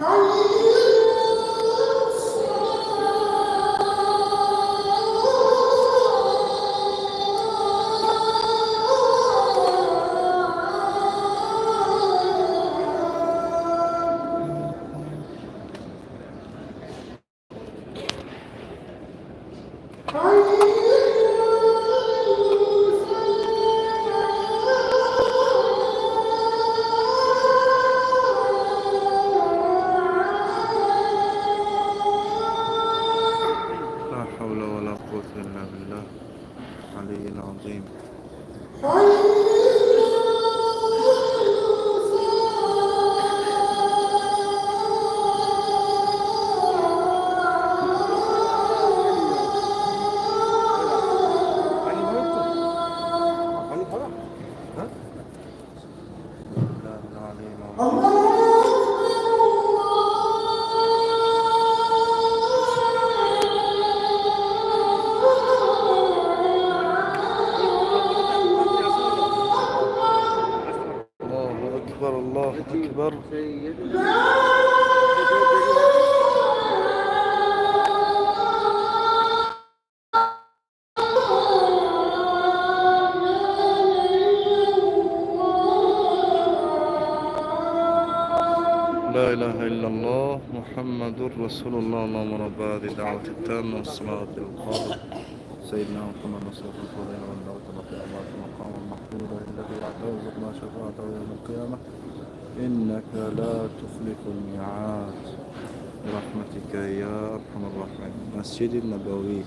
لا حول ولا قوة إلا بالله العلي العظيم. لا العلي العظيم. الله أكبر الله أكبر. لا إله إلا الله محمد رسول الله. اللهم رب هذه الدعوة التامة والصلاة القائمة سيدنا محمد صلى الله عليه وسلم والدعوة التي مقام المحمود الذي يرزقنا شفاعته يوم القيامة إنك لا تخلف الميعاد برحمتك يا أرحم الراحمين. مسجد النبوي.